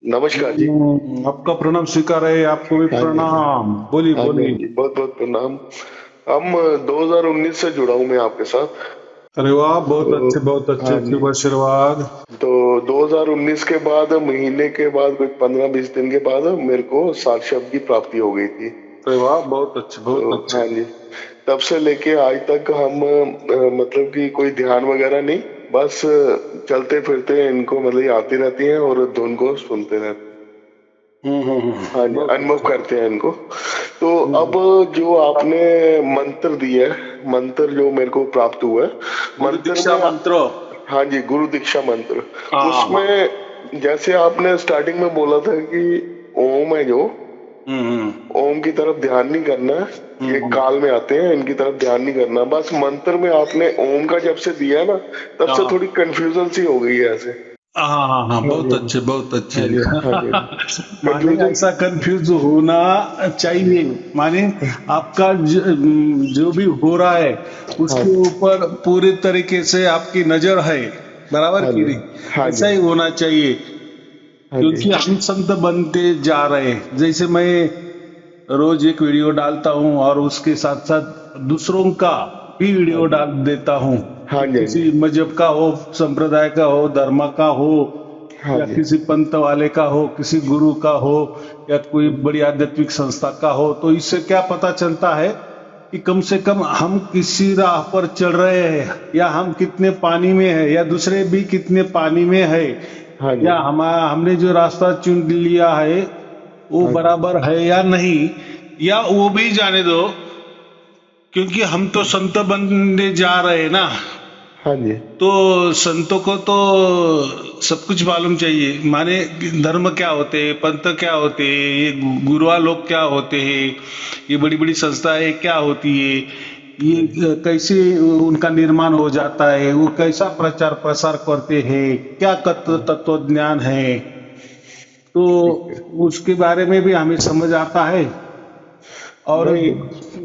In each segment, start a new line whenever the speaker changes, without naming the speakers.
नमस्कार जी।
आपका प्रणाम स्वीकार है, आपको भी
हाँ जी,
प्रणाम। बोलिए
हाँ जी, हाँ
बोलिए।
जी, बहुत-बहुत प्रणाम। हम 2019 से जुड़ा हूँ मैं आपके साथ।
अरे वाह,
तो
बहुत अच्छे
हाँ जी,
शुभ आशीर्वाद।
तो 2019 के बाद महीने के बाद कोई 15-20 दिन के बाद मेरे को साक्षात की प्राप्ति हो गई थी।
अरे वाह, बहुत अच्छे बहुत
तो
अच्छे।
हाँ जी, तब से लेके आज तक हम मतलब कि कोई ध्यान वगैरह नहीं, बस चलते-फिरते इनको मतलब आती रहती हैं और धुन को सुनते रहते हैं। हाँ जी,
बहुत
अनुभव
अच्छे।
करते हैं इनको। तो अब
हम्म,
जो आपने मंत्र दिया है, मंत्र जो मेरे को प्राप्त हुआ है,
गुरु
मंत्र
दीक्षा
में
मंत्र।
हाँ जी, गुरु दीक्षा मंत्र।
हाँ।
उसमें जैसे आपने स्टार्टिंग में बोला था कि ओम है जो,
हम्म
ओम की तरफ ध्यान नहीं करना है, ये
हम्म।
काल में आते हैं, इनकी तरफ ध्यान नहीं करना। बस मंत्र में आपने ओम का जब से दिया ना, तब से
हाँ
थोड़ी कन्फ्यूजन सी हो गई है ऐसे।
हाँ हाँ हाँ,
हाँ
बहुत
जी,
अच्छे बहुत अच्छे।
हाँ जी, हाँ जी,
माने
कन्फ्यूजन।
ऐसा कंफ्यूज होना चाहिए। माने आपका जो भी हो रहा है
हाँ
उसके ऊपर पूरे तरीके से आपकी नजर है, बराबर
हाँ
की
जी, हाँ
नहीं,
जी,
ऐसा ही होना चाहिए।
हाँ जी,
क्योंकि हम संत बनते जा रहे हैं। जैसे मैं रोज एक वीडियो डालता हूँ और उसके साथ साथ दूसरों का भी
हाँ
वीडियो
जी,
डाल देता हूँ,
हाँ
कि
जी, हाँ जी,
किसी मजहब का हो, संप्रदाय का हो, धर्म का हो,
हाँ
या
जी,
किसी पंथ वाले का हो, किसी गुरु का हो, या कोई बड़ी आध्यात्मिक संस्था का हो। तो इससे क्या पता चलता है कि कम से कम हम किसी राह पर चल रहे हैं, या हम कितने पानी में है, या दूसरे भी कितने पानी में है,
हाँ जी,
या हमने जो रास्ता चुन लिया है वो
हाँ जी,
बराबर है या नहीं, या वो भी जाने दो। क्योंकि हम तो संत बनने जा रहे हैं ना,
हाँ जी,
तो संतों को तो सब कुछ मालूम चाहिए। माने धर्म क्या होते हैं, पंथ क्या होते हैं, ये गुरुआ लोग क्या होते हैं, ये बड़ी बड़ी संस्थाएं क्या होती है, ये कैसे उनका निर्माण हो जाता है, वो कैसा प्रचार प्रसार करते हैं, क्या तत्व ज्ञान है, तो
ठीक है।
उसके बारे में भी हमें समझ आता है। और
नहीं,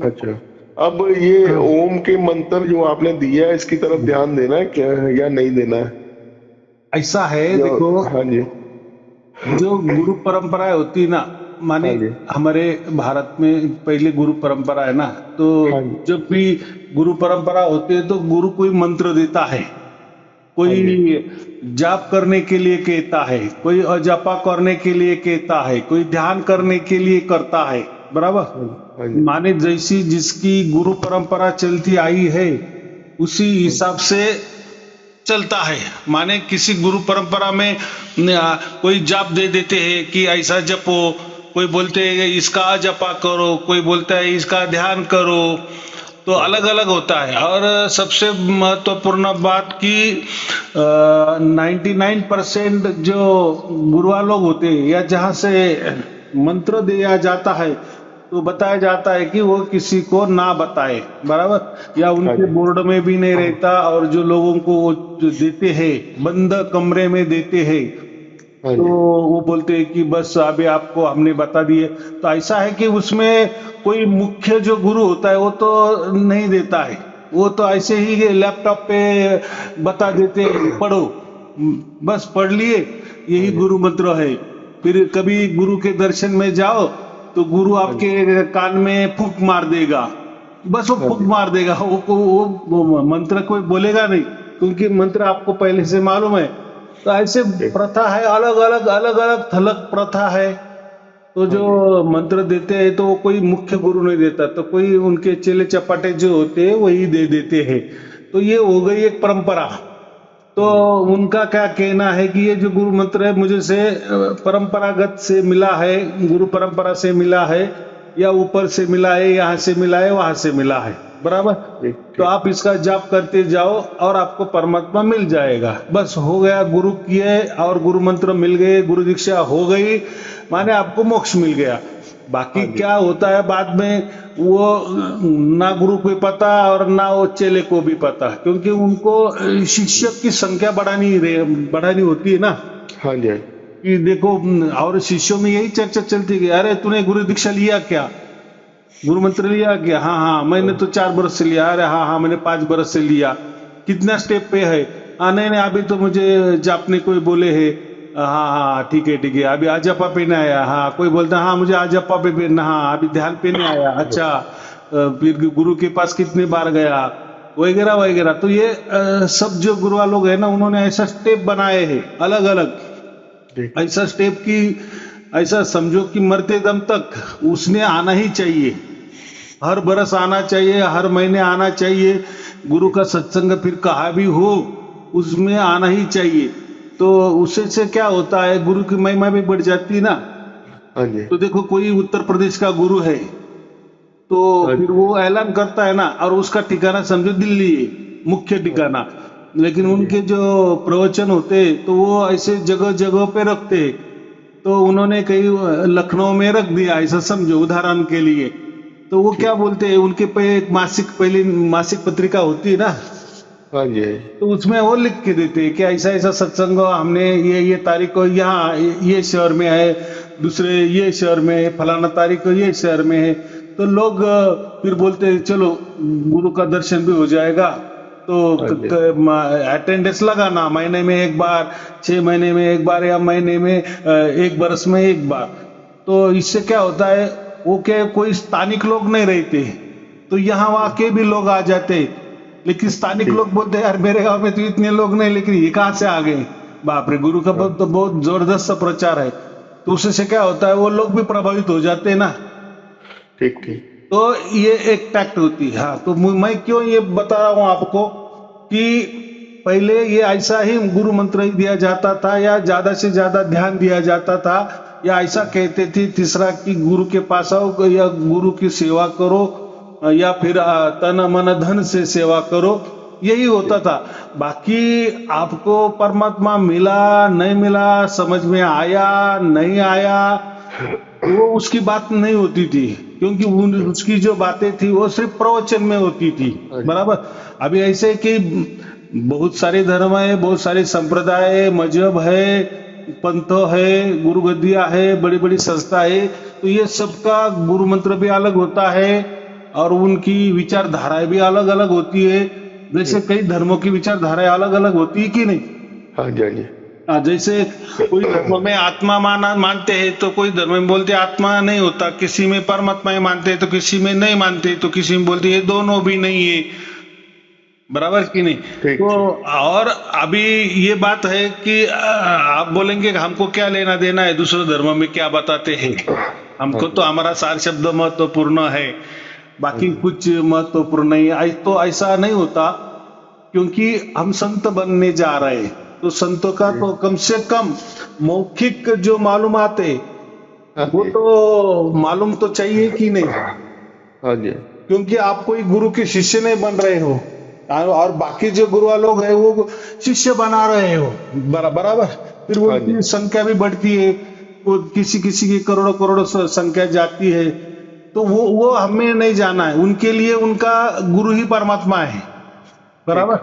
अच्छा। अब ये ओम के मंत्र जो आपने दिया है, इसकी तरफ ध्यान देना है क्या या नहीं देना है?
ऐसा है,
जो
देखो,
हाँ जी,
जो गुरु परंपराएं होती ना, माने
हाँ जी,
हमारे भारत में पहले गुरु परंपरा है ना, तो
हाँ जी,
जब भी गुरु परंपरा होती है तो गुरु कोई मंत्र देता है,
हाँ जी,
कोई जाप करने के लिए कहता है, कोई अजापा करने के लिए कहता है, कोई ध्यान करने के लिए करता है, बराबर।
हाँ जी, हाँ जी,
माने जैसी जिसकी गुरु परंपरा चलती आई है उसी
हाँ
हिसाब से चलता है। माने किसी गुरु परंपरा में कोई जाप दे देते हैं कि ऐसा जपो, कोई बोलते हैं इसका जपा करो, कोई बोलता है इसका ध्यान करो, तो अलग अलग होता है। और सबसे महत्वपूर्ण बात कि 99% जो गुरुआ लोग होते हैं, या जहां से मंत्र दिया जाता है, तो बताया जाता है कि वो किसी को ना बताए, बराबर, या
हाँ
उनके
जी,
बोर्ड में भी नहीं रहता। और जो लोगों को वो जो देते हैं, बंद कमरे में देते हैं,
हाँ
तो
जी,
वो बोलते हैं कि बस अभी आपको हमने बता दिए। तो ऐसा है कि उसमें कोई मुख्य जो गुरु होता है वो तो नहीं देता है, वो तो ऐसे ही लैपटॉप पे बता देते हैं, पढ़ो, बस पढ़ लिए,
हाँ
यही
जी,
गुरु मंत्र है। फिर कभी गुरु के दर्शन में जाओ तो गुरु
हाँ जी,
आपके कान में फूंक मार देगा, बस वो
हाँ
फूंक
जी,
मार देगा, वो मंत्र कोई बोलेगा नहीं, क्योंकि मंत्र आपको पहले से मालूम है। तो ऐसे
ठीक,
प्रथा है, अलग अलग थलग प्रथा है। तो
हाँ
जो
जी,
मंत्र देते हैं तो वो कोई मुख्य गुरु नहीं देता, तो कोई उनके चेले चपाटे जो होते हैं वही दे देते हैं। तो ये हो गई एक परंपरा। तो
हाँ जी,
उनका क्या कहना है कि ये जो गुरु मंत्र है मुझे से परंपरागत से मिला है, गुरु परंपरा से मिला है, या ऊपर से मिला है, यहाँ से मिला है, वहां से मिला है, बराबर।
ठीक,
तो
ठीक,
आप इसका जाप करते जाओ और आपको परमात्मा मिल जाएगा, बस हो गया। गुरु किए और गुरु मंत्र मिल गए, गुरु दीक्षा हो गई, माने आपको मोक्ष मिल गया। बाकी
हाँ जी,
क्या होता है बाद में, वो ना गुरु को पता और ना वो चेले को भी पता, क्योंकि उनको शिष्य की संख्या बढ़ानी होती है ना,
हाँ जी,
कि देखो। और शिष्यों में यही चर्चा चलती है कि अरे तूने गुरु दीक्षा लिया क्या, गुरु मंत्र लिया क्या, हाँ हाँ मैंने तो 4 बरस से लिया, अरे हाँ हाँ मैंने 5 बरस से लिया, कितना स्टेप पे है, हाँ नहीं नहीं अभी तो मुझे जापने को बोले है, हाँ हाँ ठीक है ठीक है, अभी आजप्पा पहने आया, हाँ कोई बोलता है हाँ मुझे आजप्पा पे पहनना, हाँ अभी ध्यान पहने आया, अच्छा फिर गुरु के पास कितने बार गया, वगैरह वगैरह। तो ये सब जो गुरुआ लोग है ना, उन्होंने ऐसा स्टेप बनाए हैं अलग अलग,
ठीक।
ऐसा स्टेप की, ऐसा समझो कि मरते दम तक उसने आना ही चाहिए, हर बरस आना चाहिए, हर महीने आना चाहिए। गुरु का सत्संग फिर कहा भी हो, उसमें आना ही चाहिए। तो उससे से क्या होता है, गुरु की महिमा भी बढ़ जाती है ना।
हाँ जी।
तो देखो कोई उत्तर प्रदेश का गुरु है, तो
हाँ
फिर वो ऐलान करता है ना, और उसका ठिकाना समझो दिल्ली है, मुख्य ठिकाना, लेकिन
जी।
उनके जो प्रवचन होते तो वो ऐसे जगह जगह पे रखते। तो उन्होंने कहीं लखनऊ में रख दिया, ऐसा समझो उदाहरण के लिए। तो वो क्या
ठीक।
बोलते हैं, उनके पे एक मासिक, पहले मासिक पत्रिका होती है ना,
हाँ जी।
तो उसमें वो लिख के देते हैं कि ऐसा ऐसा सत्संग हमने ये तारीख को यहाँ ये शहर में है, दूसरे ये शहर में है, फलाना तारीख को ये शहर में है। तो लोग फिर बोलते हैं चलो गुरु का दर्शन भी हो जाएगा। तो
हाँ जी।
अटेंडेंस लगाना, महीने में एक बार, 6 महीने में एक बार, या महीने में एक बरस में एक बार। तो इससे क्या होता है, वो क्या कोई स्थानिक लोग नहीं रहते, तो यहाँ वहाँ के भी लोग आ जाते। लेकिन स्थानिक
ठीक।
लोग बोलते हैं यार मेरे गांव में तो इतने लोग नहीं, लेकिन ये कहाँ से आ गए, बाप रे, गुरु का तो बहुत जबरदस्त सा प्रचार है। तो उससे से क्या होता है, वो लोग भी प्रभावित हो जाते हैं ना।
ठीक। ठीक।
तो ये एक टैक्ट होती है। हाँ, तो मैं क्यों ये बता रहा हूँ आपको कि पहले ये ऐसा ही गुरु मंत्र ही दिया जाता था, या ज्यादा से ज्यादा ध्यान दिया जाता था, या ऐसा कहते थे तीसरा कि गुरु के पास आओ या गुरु की सेवा करो, या फिर तन मन धन से सेवा करो, यही होता था। बाकी आपको परमात्मा मिला नहीं मिला, समझ में आया नहीं आया, वो उसकी बात नहीं होती थी, क्योंकि उसकी जो बातें थी वो सिर्फ प्रवचन में होती थी। बराबर। अभी ऐसे कि बहुत सारे धर्म है, बहुत सारे संप्रदाय है, मजहब है, पंथ है, गुरु गद्दियां है, बड़ी बड़ी संस्था है। तो ये सबका गुरु मंत्र भी अलग होता है, और उनकी विचारधाराएं भी अलग अलग होती है। जैसे कई धर्मों की विचारधाराएं अलग अलग होती है कि नहीं।
हाँ जी। हाँ जी।
जैसे कोई धर्म में आत्मा मानते हैं, तो कोई धर्म में बोलते आत्मा नहीं होता, किसी में परमात्मा मानते हैं, तो किसी में नहीं मानते, तो किसी में बोलते हैं दोनों भी नहीं है। बराबर कि नहीं।
ठीक।
तो और अभी ये बात है कि आप बोलेंगे कि हमको क्या लेना देना है दूसरे धर्म में क्या बताते हैं, हमको तो हमारा सार शब्द महत्वपूर्ण है, बाकी कुछ महत्वपूर्ण नहीं है। तो ऐसा नहीं होता, क्योंकि हम संत बनने जा रहे हैं, तो संतों का तो कम से कम मौखिक जो मालूमात है
हाँ
वो
जी।
तो मालूम तो चाहिए कि नहीं।
हाँ जी।
क्योंकि आप कोई गुरु के शिष्य नहीं बन रहे हो, और बाकी जो गुरुआ लोग है वो शिष्य बना रहे हो, बराबर। फिर
हाँ जी।
उनकी संख्या भी बढ़ती है, वो किसी किसी की करोड़ों करोड़ों संख्या जाती है। तो वो हमें नहीं जाना है, उनके लिए उनका गुरु ही परमात्मा है। बराबर।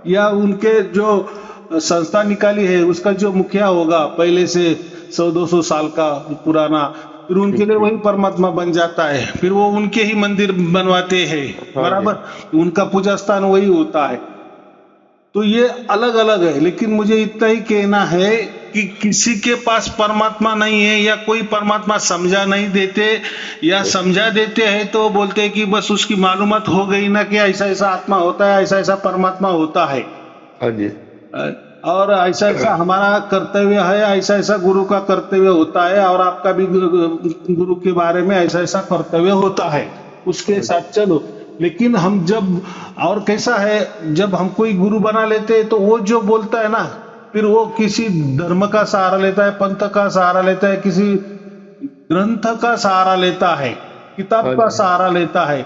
या उनके जो संस्था निकाली है उसका जो मुखिया होगा पहले से 100-200 साल का पुराना, फिर उनके लिए वही परमात्मा बन जाता है, फिर वो उनके ही मंदिर बनवाते हैं। बराबर। उनका पूजा स्थान वही होता है। तो ये अलग अलग है, लेकिन मुझे इतना ही कहना है कि किसी के पास परमात्मा नहीं है, या कोई परमात्मा समझा नहीं देते, या समझा देते हैं तो बोलते हैं कि बस उसकी मालूमात हो गई ना कि ऐसा ऐसा आत्मा होता है, ऐसा ऐसा परमात्मा होता है,
हाँ जी।
और ऐसा ऐसा हमारा कर्तव्य है, ऐसा ऐसा गुरु का कर्तव्य होता है, और आपका भी गुरु के बारे में ऐसा ऐसा कर्तव्य होता है, उसके साथ चलो। लेकिन हम जब, और कैसा है, जब हम कोई गुरु बना लेते हैं तो वो जो बोलता है ना, फिर वो किसी धर्म का सहारा लेता है, पंथ का सहारा लेता है, किसी ग्रंथ का सहारा लेता है, किताब का सहारा लेता है,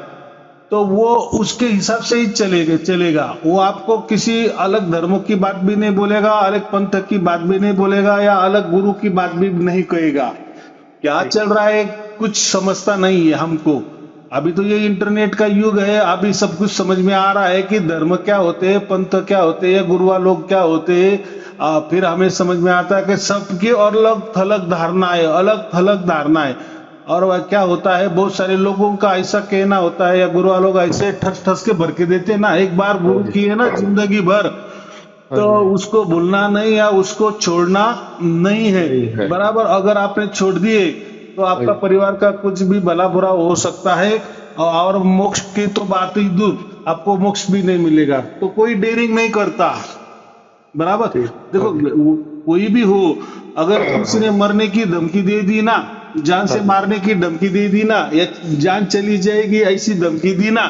तो वो उसके हिसाब से ही चलेगा। वो आपको किसी अलग धर्मों की बात भी नहीं बोलेगा, अलग पंथ की बात भी नहीं बोलेगा, या अलग गुरु की बात भी नहीं कहेगा। क्या चल रहा है कुछ समझता नहीं है हमको। अभी तो ये इंटरनेट का युग है, अभी सब कुछ समझ में आ रहा है कि धर्म क्या होते हैं, पंथ क्या होते हैं, गुरुआ लोग क्या होते हैं। फिर हमें समझ में आता है कि सबकी और अलग थलग धारणाएं, अलग थलग धारणाएं। और वह क्या होता है, बहुत सारे लोगों का ऐसा कहना होता है, या गुरुआ लोग ऐसे ठस ठस के भर के देते हैं ना, एक बार गुरु की है ना जिंदगी भर,
हाँ
तो
जी,
उसको भूलना नहीं या उसको छोड़ना नहीं है।
नहीं है।
बराबर, अगर आपने छोड़ दिए तो
हाँ
आपका
जी,
परिवार का कुछ भी भला बुरा हो सकता है। और मोक्ष की तो बात ही दूर, आपको मोक्ष भी नहीं मिलेगा। तो कोई डेयरिंग नहीं करता। बराबर।
ठीक, हाँ
देखो,
जी,
कोई भी हो, अगर किसी ने मरने की धमकी दे दी ना, जान
हाँ
से
जी,
मारने की धमकी दे दी ना, या जान चली जाएगी ऐसी धमकी दी ना,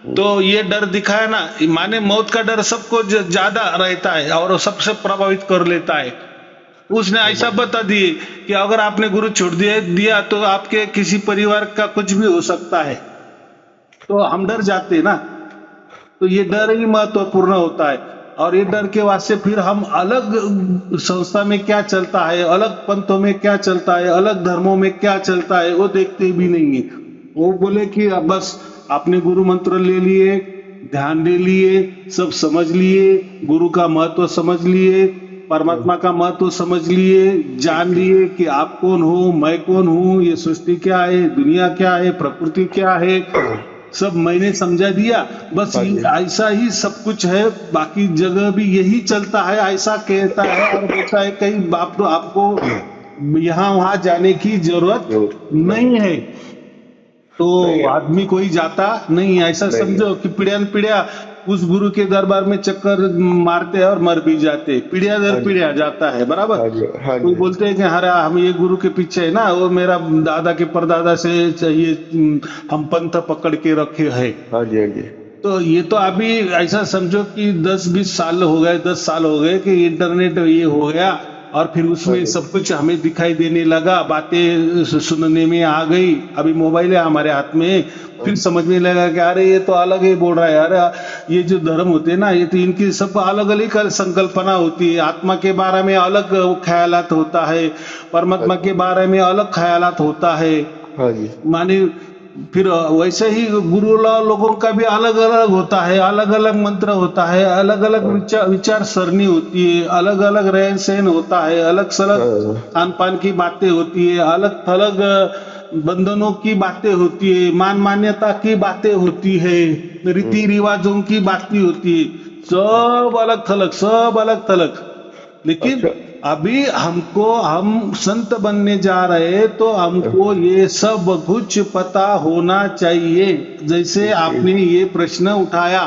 तो ये डर दिखाया ना, माने मौत का डर सबको ज्यादा रहता है और सबसे प्रभावित कर लेता है। उसने
हाँ
ऐसा
जी,
बता दिए कि अगर आपने गुरु छोड़ दिया तो आपके किसी परिवार का कुछ भी हो सकता है। तो हम डर जाते हैं ना। तो ये डर ही महत्वपूर्ण होता है। और ये डर के वास्ते फिर हम अलग संस्था में क्या चलता है, अलग पंथों में क्या चलता है, अलग धर्मों में क्या चलता है, वो देखते भी नहीं है। वो बोले कि अब बस आपने गुरु मंत्र ले लिए, ध्यान ले लिए, सब समझ लिए, गुरु का महत्व समझ लिए, परमात्मा का महत्व समझ लिए, जान लिए कि आप कौन हो, मैं कौन हूँ, ये सृष्टि क्या है, दुनिया क्या है, प्रकृति क्या है, सब मैंने समझा दिया। बस
हाँ जी,
ऐसा ही सब कुछ है, बाकी जगह भी यही चलता है, ऐसा कहता है और बोलता है कहीं आपको यहाँ वहां जाने की जरूरत
जरूर, नहीं,
नहीं है। तो
नहीं,
आदमी कोई जाता नहीं, ऐसा
नहीं,
समझो कि पीढ़ियान पीढ़िया उस गुरु के दरबार में चक्कर मारते हैं और मर भी जाते हैं। पीढ़िया दर
हाँ जी,
पीढ़िया जाता है। बराबर।
हाँ जी, हाँ
कोई
जी,
बोलते हैं कि अरे हम ये गुरु के पीछे है ना, वो मेरा दादा के परदादा से चाहिए, हम पंथ पकड़ के रखे हैं।
हाँ जी, हाँ जी,
तो ये तो अभी ऐसा समझो कि 10-20 साल हो गए, 10 साल हो गए कि इंटरनेट ये हो गया और फिर
हाँ
उसमें
जी,
सब कुछ हमें दिखाई देने लगा, बातें सुनने में आ गई। अभी मोबाइल है हमारे हाथ में,
हाँ
फिर
जी,
समझ में लगा कि अरे ये तो अलग ही बोल रहा है यार। ये जो धर्म होते हैं ना, ये तो इनकी सब अलग अलग संकल्पना होती है। आत्मा के बारे में अलग ख्यालात होता है,
हाँ
परमात्मा
जी,
के बारे में अलग ख्यालात होता है।
हाँ जी,
माने फिर वैसे ही गुरु लोगों का भी अलग अलग होता है, अलग अलग मंत्र होता है, अलग अलग
हाँ,
विचार सरणी होती है, अलग अलग रहन सहन होता है, अलग सलग
हाँ,
खान पान की बातें होती है, अलग थलग बंधनों की बातें होती है, मान मान्यता की बातें होती है, रीति रिवाजों की बातें होती है। सब अलग थलग, सब अलग थलग। लेकिन
अच्छा,
अभी हमको, हम संत बनने जा रहे हैं तो हमको ये सब कुछ पता होना चाहिए। जैसे
ठीक,
आपने ये प्रश्न उठाया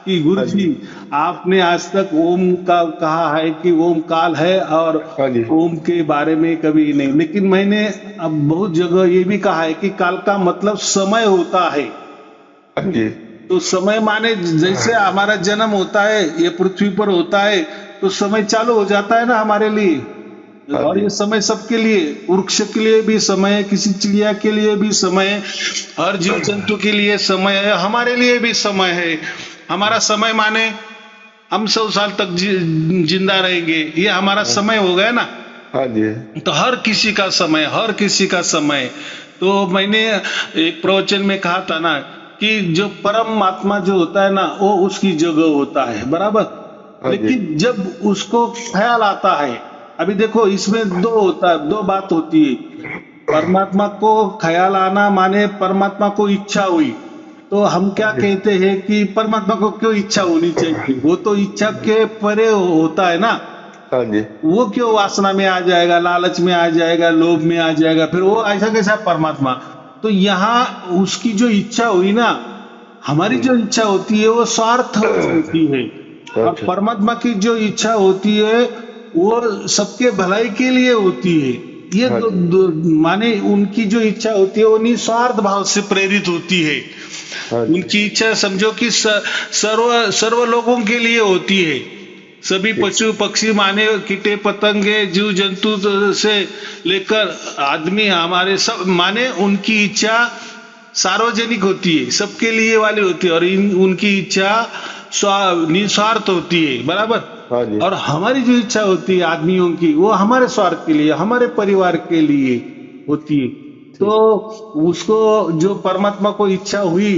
कि
हाँ
गुरुजी,
जी,
आपने आज तक ओम का कहा है कि ओम काल है और
हाँ जी,
ओम के बारे में कभी नहीं, लेकिन मैंने अब बहुत जगह ये भी कहा है कि काल का मतलब समय होता है।
हाँ जी,
तो समय माने जैसे हमारा जन्म होता है, ये पृथ्वी पर होता है, तो समय चालू हो जाता है ना हमारे लिए।
हाँ
और
जी,
ये समय सबके लिए, वृक्ष के लिए भी समय है, किसी चिड़िया के लिए भी समय है, हर जीव जंतु के लिए समय है, हमारे लिए भी समय है। हमारा समय माने हम 100 साल तक जिंदा रहेंगे, ये हमारा
हाँ,
समय हो गया ना।
हाँ जी,
तो हर किसी का समय, हर किसी का समय। तो मैंने एक प्रवचन में कहा था ना कि जो परमात्मा जो होता है ना, वो उसकी जगह होता है। बराबर।
हाँ जी,
लेकिन जब उसको ख्याल आता है, अभी देखो इसमें दो होता है, दो बात होती है। परमात्मा को ख्याल आना माने परमात्मा को इच्छा हुई। तो हम
हाँ
क्या
जी,
कहते हैं कि परमात्मा को क्यों इच्छा होनी चाहिए, वो तो इच्छा के परे होता है ना।
हाँ जी,
वो क्यों वासना में आ जाएगा, लालच में आ जाएगा, लोभ में आ जाएगा, फिर वो ऐसा कैसा परमात्मा। तो यहाँ उसकी जो इच्छा हुई ना, हमारी जो इच्छा होती है वो स्वार्थ होती है। और
अच्छा,
परमात्मा की जो इच्छा होती है वो सबके भलाई के लिए होती है। ये
हाँ जी,
माने उनकी जो इच्छा होती है वो निस्वार्थ भाव से प्रेरित होती है।
हाँ जी,
उनकी इच्छा समझो कि सर्व सर्व लोगों के लिए होती है। सभी
ठीक,
पशु पक्षी माने कीटे पतंगे जीव जंतु से लेकर आदमी, हमारे सब माने उनकी इच्छा सार्वजनिक होती है, सबके लिए वाली होती है। और उनकी इच्छा निस्वार्थ होती है। बराबर।
हाँ जी,
और हमारी जो इच्छा होती है आदमियों की, वो हमारे स्वार्थ के लिए, हमारे परिवार के लिए होती है। तो
ठीक,
उसको जो परमात्मा को इच्छा हुई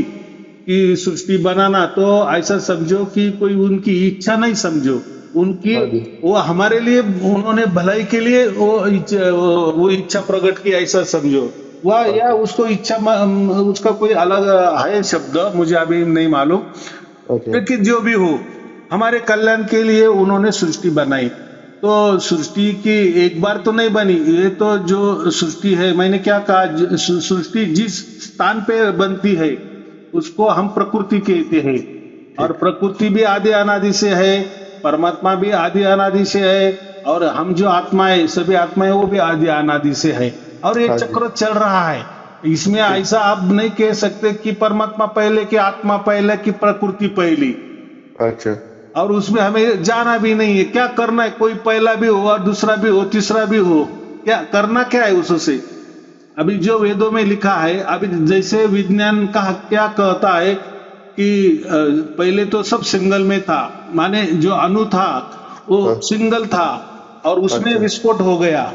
कि सृष्टि बनाना, तो ऐसा समझो कि कोई उनकी इच्छा नहीं समझो, उनकी,
हाँ जी,
वो हमारे लिए, उन्होंने भलाई के लिए वो इच्छा प्रकट की, ऐसा समझो। वह या
अच्छा,
उसको इच्छा उसका कोई अलग है शब्द, मुझे अभी नहीं मालूम।
अच्छा,
लेकिन जो भी हो, हमारे कल्याण के लिए उन्होंने सृष्टि बनाई। तो सृष्टि की एक बार तो नहीं बनी, ये तो जो सृष्टि है, मैंने क्या कहा, सृष्टि जिस स्थान पे बनती है उसको हम प्रकृति कहते हैं। और प्रकृति भी आदि अनादि से है, परमात्मा भी आदि अनादि से है, और हम जो आत्मा है, सभी आत्माएं वो भी आदि अनादि से है। और ये
हाँ जी।
चक्र चल रहा है। इसमें ऐसा आप नहीं कह सकते कि परमात्मा पहले कि आत्मा पहले कि प्रकृति पहली।
अच्छा।
और उसमें हमें जाना भी नहीं है, क्या करना है, कोई पहला भी हो और दूसरा भी हो, तीसरा भी हो, क्या करना क्या है उससे। अभी जो वेदों में लिखा है, अभी जैसे विज्ञान का क्या कहता है कि पहले तो सब सिंगल में था, माने जो अणु था वो
हाँ।
सिंगल था और उसमें
अच्छा।
विस्फोट हो गया,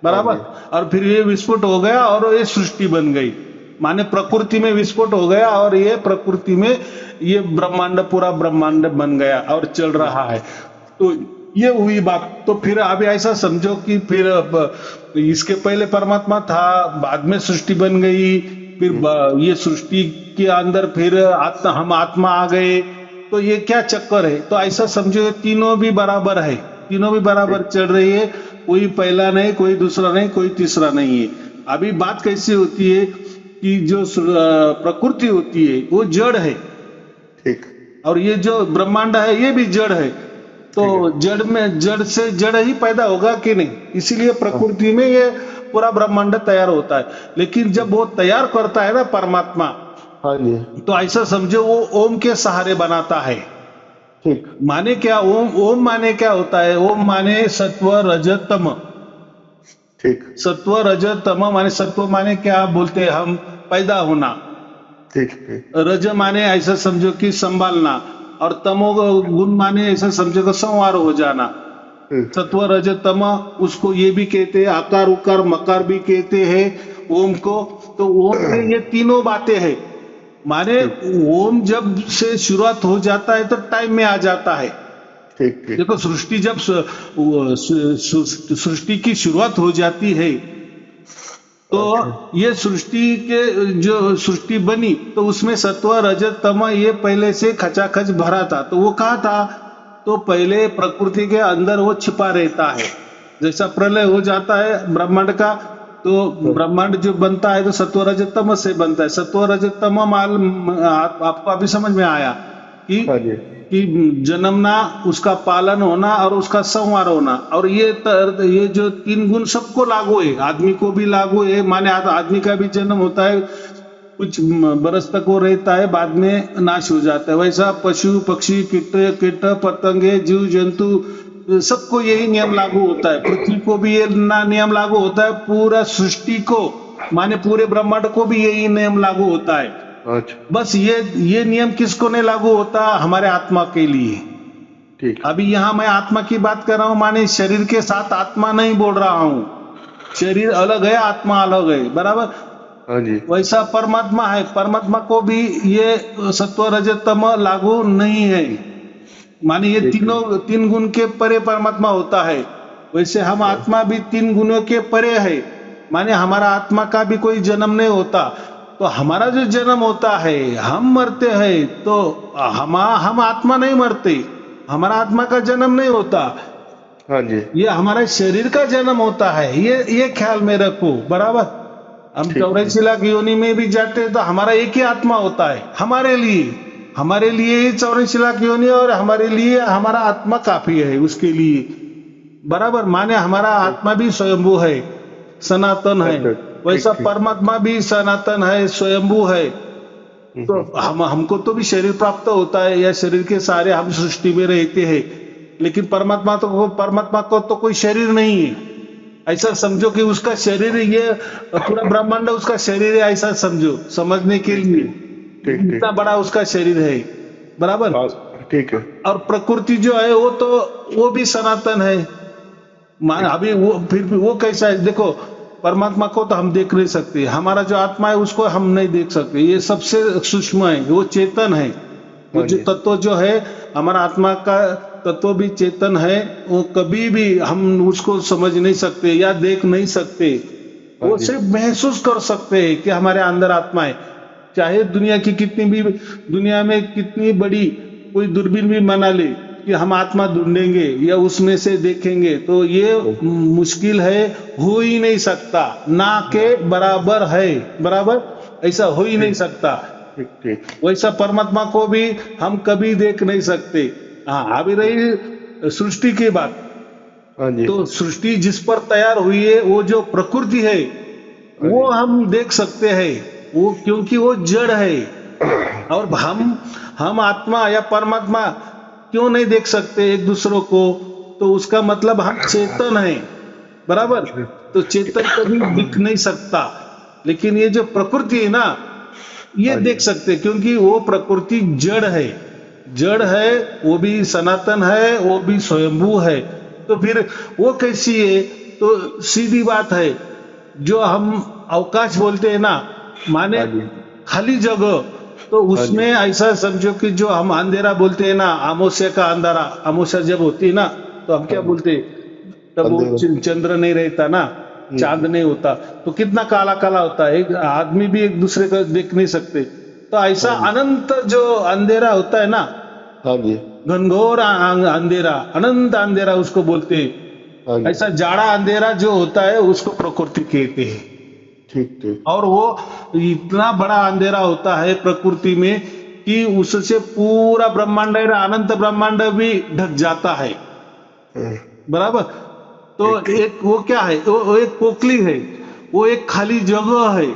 बराबर।
हाँ
और फिर ये विस्फोट हो गया और ये सृष्टि बन गई, माने प्रकृति में विस्फोट हो गया और ये प्रकृति में ये ब्रह्मांड, पूरा ब्रह्मांड बन गया और चल रहा है। तो ये हुई बात। तो फिर अभी ऐसा समझो कि फिर इसके पहले परमात्मा था, बाद में सृष्टि बन गई, फिर ये सृष्टि के अंदर फिर हम आत्मा आ गए। तो ये क्या चक्कर है। तो ऐसा समझो तीनों भी बराबर है, तीनों भी बराबर चल रही है, कोई पहला नहीं, कोई दूसरा नहीं, कोई तीसरा नहीं है। अभी बात कैसी होती है कि जो प्रकृति होती है वो जड़ है,
ठीक।
और ये जो ब्रह्मांड है ये भी जड़ है। तो जड़ में जड़ से जड़ ही पैदा होगा कि नहीं, इसीलिए प्रकृति में ये पूरा ब्रह्मांड तैयार होता है। लेकिन जब वो तैयार करता है ना परमात्मा,
हाँ जी।
तो ऐसा समझो वो ओम के सहारे बनाता है।
ठीक।
माने क्या, ओम, ओम माने क्या होता है, ओम माने सत्व रजत तम।
ठीक।
सत्व रजत तम माने, सत्व माने क्या बोलते हैं हम, पैदा होना।
ठीक। ठीक।
रज माने ऐसा समझो कि संभालना, और तमो गुण माने ऐसा समझो कि संवार हो जाना। सत्व रज तम उसको ये भी कहते हैं, आकार उकार मकार भी कहते हैं ओम को। तो ओम में ये तीनों बातें हैं। माने ओम जब से शुरुआत हो जाता है तो टाइम में आ जाता है।
ठीक। ठीक।
देखो सृष्टि जब सृष्टि की शुरुआत हो जाती है तो ये सृष्टि के जो सृष्टि बनी तो उसमें सत्व रजत तम ये पहले से खचाखच भरा था। तो वो कहा था, तो पहले प्रकृति के अंदर वो छिपा रहता है। जैसा प्रलय हो जाता है ब्रह्मांड का, तो ब्रह्मांड जो बनता है तो सत्व रजत तम से बनता है। सत्व रजत तम माल आपको अभी समझ में आया कि जन्मना, उसका पालन होना और उसका संहार होना। और ये जो तीन गुण सबको लागू है, आदमी को भी लागू है। माने आदमी का भी जन्म होता है, कुछ बरस तक वो रहता है, बाद में नाश हो जाता है। वैसा पशु पक्षी कीट पतंगे जीव जंतु सबको यही नियम लागू होता है। पृथ्वी को भी ये नियम लागू होता है, पूरा सृष्टि को माने पूरे ब्रह्मांड को भी यही नियम लागू होता है। बस ये नियम किसको नहीं लागू होता, हमारे आत्मा के लिए। ठीक। अभी यहाँ मैं आत्मा की बात कर रहा हूँ, माने शरीर के साथ आत्मा नहीं बोल रहा हूँ। शरीर अलग है, आत्मा अलग है, बराबर। हाँ जी। वैसा परमात्मा है, परमात्मा को भी ये सत्व रजत तम लागू नहीं है। माने ये तीन गुण के परे परमात्मा होता है। वैसे हम आत्मा भी तीन गुणों के परे है। माने हमारा आत्मा का भी कोई जन्म नहीं होता। तो हमारा जो जन्म होता है, हम मरते हैं, तो हम आत्मा नहीं मरते, हमारा आत्मा का जन्म नहीं होता। हाँ जी। ये हमारा शरीर का जन्म होता है, ये ख्याल में रखो, बराबर। हम 84 लाख योनि में भी जाते हैं तो हमारा एक ही आत्मा होता है। हमारे लिए ही 84 लाख योनि, और हमारे लिए हमारा आत्मा काफी है उसके लिए, बराबर। माने हमारा आत्मा भी स्वयंभू है, सनातन है। वैसा परमात्मा भी सनातन है, स्वयंभू है। तो हमको तो भी शरीर प्राप्त होता है, या शरीर के सारे हम सृष्टि में रहते हैं। लेकिन परमात्मा को तो कोई शरीर नहीं है। ऐसा समझो कि उसका शरीर, ये पूरा ब्रह्मांड उसका शरीर है, ऐसा समझो, समझने के लिए। इतना बड़ा उसका शरीर है, बराबर। ठीक है। और प्रकृति जो है वो भी सनातन है। अभी वो फिर भी वो कैसा है, देखो परमात्मा को तो हम देख नहीं सकते, हमारा जो आत्मा है उसको हम नहीं देख सकते। ये सबसे सूक्ष्म है, वो चेतन है। वो जो तत्व जो है, हमारा आत्मा का तत्व भी चेतन है। वो कभी भी हम उसको समझ नहीं सकते या देख नहीं सकते। वो सिर्फ महसूस कर सकते हैं कि हमारे अंदर आत्मा है। चाहे दुनिया में कितनी बड़ी कोई दूरबीन भी बना ले कि हम आत्मा ढूंढेंगे या उसमें से देखेंगे, तो ये मुश्किल है, हो ही नहीं सकता, ना के बराबर है, बराबर ऐसा हो ही नहीं सकता।
ठीक ठीक।
वैसा परमात्मा को भी हम कभी देख नहीं सकते। हाँ, अभी रही सृष्टि की बात,
हाँ जी।
तो सृष्टि जिस पर तैयार हुई है, वो जो प्रकृति है वो हम देख सकते हैं, वो क्योंकि वो जड़ है। और हम आत्मा या परमात्मा क्यों नहीं देख सकते एक दूसरों को? तो उसका मतलब हम चेतन है, बराबर। तो चेतन कभी दिख नहीं सकता, लेकिन ये जो प्रकृति है ना, ये देख सकते, क्योंकि वो प्रकृति जड़ है, जड़ है, वो भी सनातन है, वो भी स्वयंभू है। तो फिर वो कैसी है? तो सीधी बात है, जो हम अवकाश बोलते हैं ना, माने खाली जगह, तो उसमें ऐसा समझो कि जो हम अंधेरा बोलते हैं ना, अमावस्या का अंधारा, अमावस्या जब होती है ना, तो हम क्या बोलते हैं? तब वो चंद्र नहीं रहता ना, चांद नहीं होता, तो कितना काला काला होता है, एक आदमी भी एक दूसरे को देख नहीं सकते। तो ऐसा अनंत जो अंधेरा होता है ना,
हाँ जी,
घनघोर अंधेरा, अनंत अंधेरा उसको बोलते हैं। ऐसा जाड़ा अंधेरा जो होता है उसको प्रकृति कहते हैं।
ठीक ठीक।
और वो इतना बड़ा अंधेरा होता है प्रकृति में कि उससे पूरा ब्रह्मांड है ना, अनंत ब्रह्मांड भी ढक जाता है, बराबर। तो एक वो क्या है, वो एक पोकली है, वो एक खाली जगह है,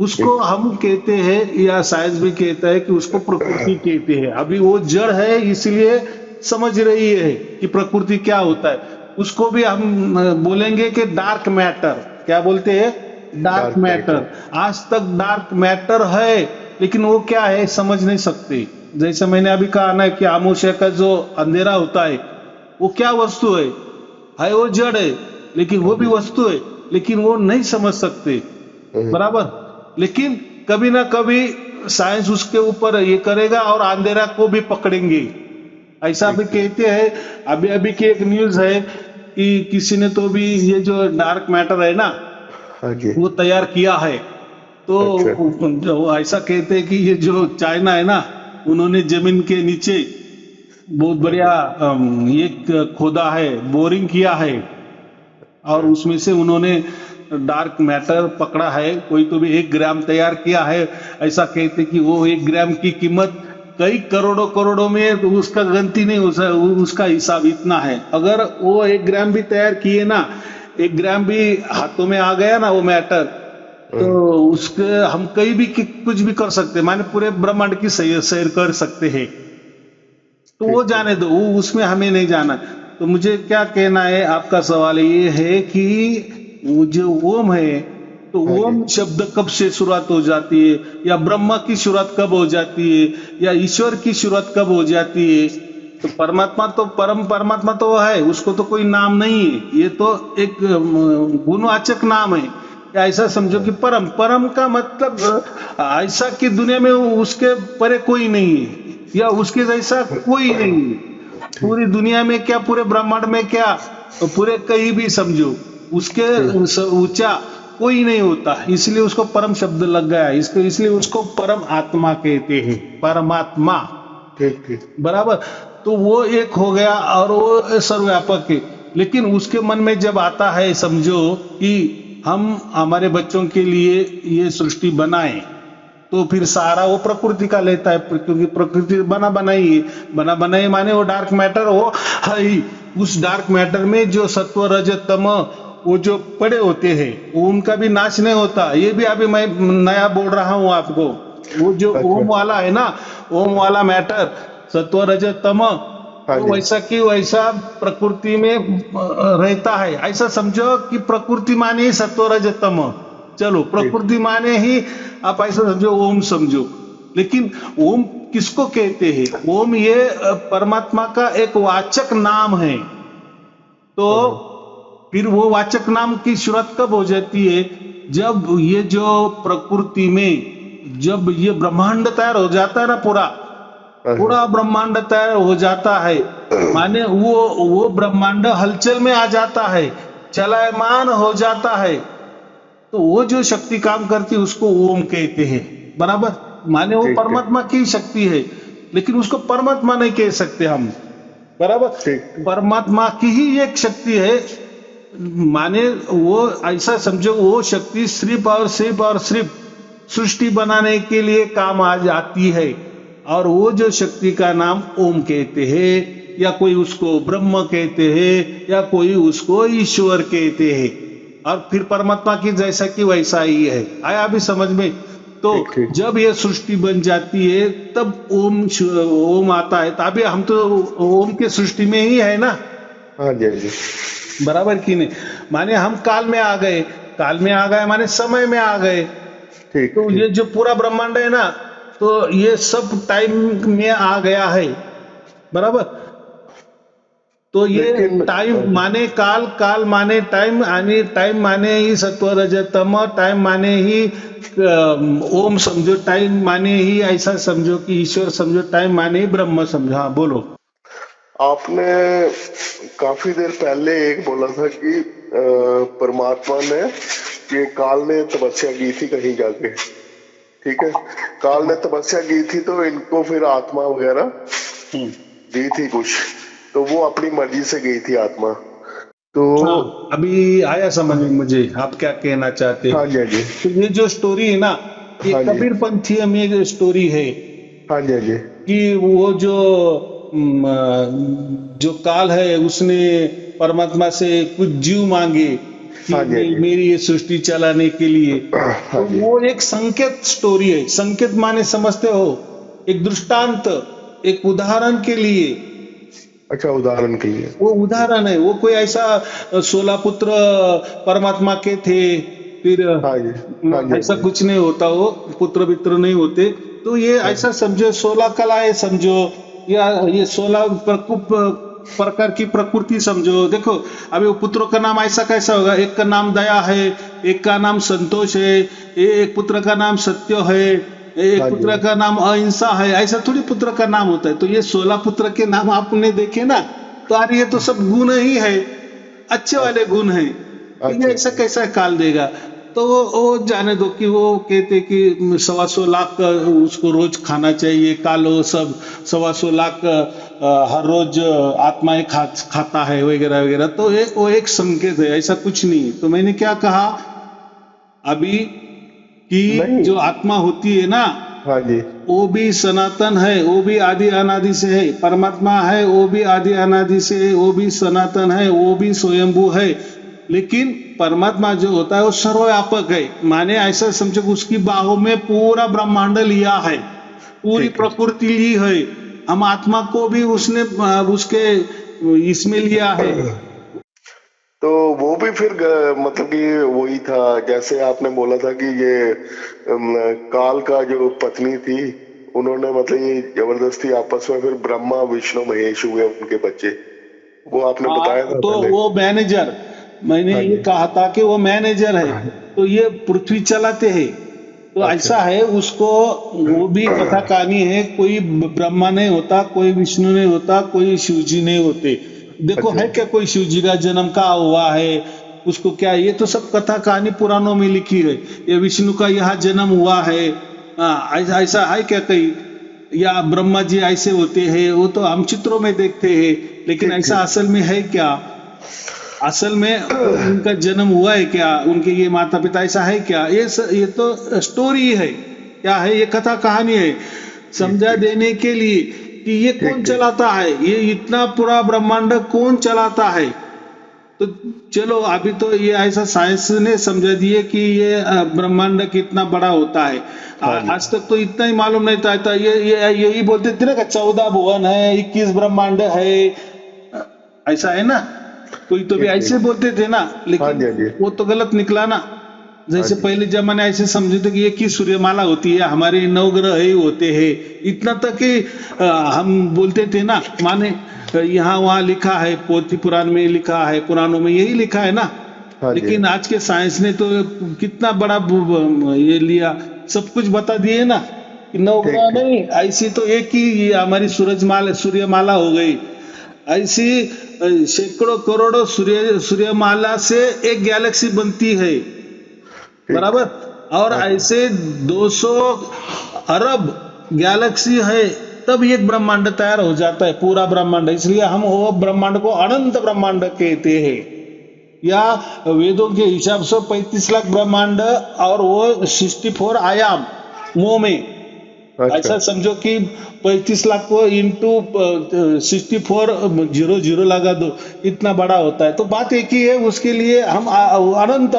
उसको हम कहते हैं, या साइंस भी कहता है कि उसको प्रकृति कहते हैं। अभी वो जड़ है, इसलिए समझ रही है कि प्रकृति क्या होता है। उसको भी हम बोलेंगे कि डार्क मैटर, क्या बोलते हैं? Dark matter. आज तक डार्क मैटर है, लेकिन वो क्या है समझ नहीं सकते। जैसे मैंने अभी कहा ना कि अमावस्या का जो अंधेरा होता है, वो क्या वस्तु है वो जड़ है, लेकिन वो भी वस्तु है, लेकिन वो नहीं समझ सकते, बराबर। लेकिन कभी ना कभी साइंस उसके ऊपर ये करेगा और अंधेरा को भी पकड़ेंगे, ऐसा भी कहते हैं। अभी अभी की एक न्यूज है कि किसी ने तो भी ये जो डार्क मैटर है ना, वो तैयार किया है। तो ऐसा कहते हैं कि ये जो चाइना है ना, उन्होंने जमीन के नीचे बहुत बढ़िया ये खोदा है, बोरिंग किया है, और उसमें से उन्होंने डार्क मैटर पकड़ा है। कोई तो भी 1 ग्राम तैयार किया है। ऐसा कहते कि वो 1 ग्राम की कीमत कई करोड़ों करोड़ों में, तो उसका गिनती नहीं, उसका हिसाब इतना है। अगर वो 1 ग्राम भी तैयार किए ना, 1 ग्राम भी हाथों में आ गया ना वो मैटर, तो उसके हम कहीं भी कुछ भी कर सकते, माने पूरे ब्रह्मांड की सैर कर सकते हैं। तो वो जाने दो, वो उसमें हमें नहीं जाना। तो मुझे क्या कहना है, आपका सवाल ये है कि वो जो ओम है, तो ओम शब्द कब से शुरुआत हो जाती है, या ब्रह्मा की शुरुआत कब हो जाती है, या ईश्वर की शुरुआत कब हो जाती है? तो परमात्मा तो परमात्मा तो है, उसको तो कोई नाम नहीं है, ये तो एक गुणवाचक नाम है। या ऐसा समझो कि परम का मतलब ऐसा कि दुनिया में उसके परे कोई नहीं है, या उसके जैसा कोई नहीं है। पूरी दुनिया में क्या, पूरे ब्रह्मांड में क्या, तो पूरे कहीं भी समझो उसके ऊंचा कोई नहीं होता, इसलिए उसको परम शब्द लग गया, इसलिए उसको परम आत्मा कहते हैं, परमात्मा।
ठीक ठीक,
बराबर। तो वो एक हो गया, और वो सर्वव्यापक है। लेकिन उसके मन में जब आता है, समझो कि हम हमारे बच्चों के लिए ये सृष्टि बनाए, तो फिर सारा वो प्रकृति का लेता है, क्योंकि प्रकृति बना बनाई माने वो डार्क मैटर वो है ही। उस डार्क मैटर में जो सत्व रज तम वो जो पड़े होते हैं, वो उनका भी नाश नहीं होता। ये भी अभी मैं नया बोल रहा हूं आपको। वो जो ओम वाला है ना, ओम वाला मैटर, सत्व रज तम, तो वैसा कि वैसा प्रकृति में रहता है। ऐसा समझो कि प्रकृति माने ही सत्व रज तम, चलो प्रकृति माने ही आप ऐसा समझो, ओम समझो। लेकिन ओम किसको कहते हैं? ओम ये परमात्मा का एक वाचक नाम है। तो फिर वो वाचक नाम की शुरुआत कब हो जाती है? जब ये जो प्रकृति में जब ये ब्रह्मांड तैयार हो जाता है ना, पूरा ब्रह्मांड तैयार हो जाता है, माने वो ब्रह्मांड हलचल में आ जाता है, चलायमान हो जाता है, तो वो जो शक्ति काम करती है उसको ओम कहते हैं, बराबर। माने वो परमात्मा की शक्ति है। लेकिन उसको परमात्मा नहीं कह सकते हम, बराबर।
ठीक।
परमात्मा की ही एक शक्ति है, माने वो ऐसा समझो, वो शक्ति सिर्फ सृष्टि बनाने के लिए काम आ जाती है। और वो जो शक्ति का नाम ओम कहते हैं, या कोई उसको ब्रह्म कहते हैं, या कोई उसको ईश्वर कहते हैं। और फिर परमात्मा की जैसा कि वैसा ही है। आया अभी समझ में? तो
ठीक ठीक।
जब ये सृष्टि बन जाती है तब ओम आता है। तभी हम तो ओम के सृष्टि में ही है ना,
हाँ जी, हाँ जी।
बराबर कि नहीं? माने हम काल में आ गए, काल में आ गए माने समय में आ गए।
ठीक
तो
ठीक।
ये जो पूरा ब्रह्मांड है ना, तो ये सब टाइम में आ गया है, बराबर। तो ये
लेकिन
टाइम माने काल, काल माने टाइम, आणि टाइम माने ही सत्व रजतम, टाइम माने ही ओम समझो, टाइम माने ही ऐसा समझो कि ईश्वर समझो, टाइम माने ही ब्रह्म समझो। हाँ बोलो।
आपने काफी देर पहले एक बोला था कि परमात्मा ने, ये काल ने तपस्या की थी कहीं जाके, ठीक है। काल ने तपस्या की थी तो इनको फिर आत्मा वगैरह दी थी कुछ, तो वो अपनी मर्जी से गई थी आत्मा। तो
हाँ, अभी आया समझ में मुझे आप क्या कहना चाहते
हाँ
हैं।
जी, हाँ जी।
तो ये जो स्टोरी है ना, ये
हाँ जी,
कबीर पंथी में जो स्टोरी है
हाँ जी, हाँ जी।
कि वो जो जो काल है उसने परमात्मा से कुछ जीव मांगे कि
हाँ जी, हाँ जी।
मेरी ये सृष्टि चलाने के लिए।
हाँ
तो
जी।
वो एक संकेत स्टोरी है। संकेत माने समझते हो, एक दृष्टांत, एक उदाहरण के लिए।
अच्छा, उदाहरण के लिए।
वो उदाहरण है, वो कोई ऐसा 16 पुत्र परमात्मा के थे, फिर
हाँ जी, हाँ जी, हाँ
ऐसा
जी।
कुछ नहीं होता, वो पुत्र मित्र नहीं होते। तो ये
हाँ
ऐसा समझो 16 कलाएं समझो, या ये 16 प्रकार की प्रकृति समझो। देखो अभी वो पुत्रों का नाम ऐसा कैसा होगा, एक का नाम दया है, एक का नाम संतोष है, एक पुत्र का नाम सत्य है, एक
हाँ
पुत्र
जी।
का नाम अहिंसा है। ऐसा थोड़ी पुत्र का नाम होता है। तो ये 16 पुत्र के नाम आपने देखे ना, तो यार ये तो सब गुण ही है, अच्छे वाले
अच्छा,
गुण हैं। तो ये
अच्छा,
ऐसा
अच्छा।
कैसा काल देगा? तो वो जाने दो कि वो कहते कि 125 लाख का उसको रोज खाना चाहिए, काल वो सब 125 लाख हर रोज आत्माएं खाता है वगैरह वगैरह। तो वो एक संकेत है, ऐसा कुछ नहीं। तो मैंने क्या कहा अभी कि
नहीं।
जो आत्मा होती है ना,
हाँ जी।
वो भी सनातन है, वो भी आदि अनादि से है। परमात्मा है, वो भी आदि अनादि से है, वो भी सनातन है, वो भी स्वयंभू है। लेकिन परमात्मा जो होता है वो सर्वव्यापक है, माने ऐसा समझो उसकी बाहों में पूरा ब्रह्मांड लिया है, पूरी
ठीक है।
प्रकृति ली है। हम आत्मा को भी उसने उसके इसमें लिया है।
तो वो भी फिर मतलब कि वही था, जैसे आपने बोला था कि ये काल का जो पत्नी थी, उन्होंने मतलब ये जबरदस्ती आपस में फिर ब्रह्मा विष्णु महेश हुए उनके बच्चे, वो आपने बताया
हाँ,
था
तो
पहले।
वो मैनेजर, मैंने
हाँ
ये
जी।
कहा था कि वो मैनेजर है, तो ये पृथ्वी चलाते हैं। तो
अच्छा।
ऐसा है उसको, वो भी कथा कहानी है। कोई ब्रह्मा नहीं होता, कोई विष्णु नहीं होता, कोई शिव जी नहीं होते। देखो
अच्छा।
है क्या कोई शिव जी का जन्म कहाँ हुआ है, उसको क्या, ये तो सब कथा कहानी पुराणों में लिखी है। ये विष्णु का यहाँ जन्म हुआ है, ऐसा ऐसा है क्या कहीं, या ब्रह्मा जी ऐसे होते हैं, वो तो हम चित्रों में देखते हैं। लेकिन
ठीक
ऐसा
ठीक।
असल में है क्या? असल में कोई उनका जन्म हुआ है क्या, उनके ये माता पिता ऐसा है क्या? ये तो स्टोरी है, क्या है, ये कथा कहानी है,
ठीक
समझा
ठीक।
देने के लिए कि ये
ठीक
कौन
ठीक।
चलाता है, ये इतना पूरा ब्रह्मांड कौन चलाता है। तो चलो अभी तो ये ऐसा साइंस ने समझा दिए कि ये ब्रह्मांड कितना बड़ा होता है।
हाँ जी।
आज तक तो इतना ही मालूम नहीं था। ये यही बोलते थे ना कि 14 भुवन है, 21 ब्रह्मांड है, ऐसा है ना। कोई तो भी
ठीक
ऐसे
ठीक।
बोलते थे ना,
हाँ
लेकिन
जी, हाँ जी।
वो तो गलत निकला ना।
हाँ
जैसे
जी।
पहले जमाने ऐसे समझे थे कि एक ही सूर्यमाला होती है, हमारे 9 ग्रह ही होते हैं। इतना तक कि हम बोलते थे ना, माने यहाँ वहाँ लिखा है, पोथी पुराण में लिखा है, पुराणों में यही लिखा है ना।
हाँ जी।
लेकिन आज के साइंस ने तो कितना बड़ा ये लिया, सब कुछ बता दिए ना कि 9 ग्रह
ठीक ठीक।
नहीं, ऐसी तो एक ही ये हमारी सूर्यमाला हो गई। ऐसी सैकड़ों करोड़ों सूर्यमाला से एक गैलेक्सी बनती है,
ठीक।
बराबर। और
हाँ जी।
ऐसे 200 अरब गैलेक्सी है तब एक ब्रह्मांड तैयार हो जाता है, पूरा ब्रह्मांड। इसलिए हम वो ब्रह्मांड को अनंत ब्रह्मांड कहते हैं। या वेदों के हिसाब से 35 लाख ब्रह्मांड और वो 64 आयाम मुंह में,
अच्छा
ऐसा समझो कि 35 लाख को इंटू 64 0 लगा दो, इतना बड़ा होता है। तो बात एक ही है, उसके लिए हम अनंत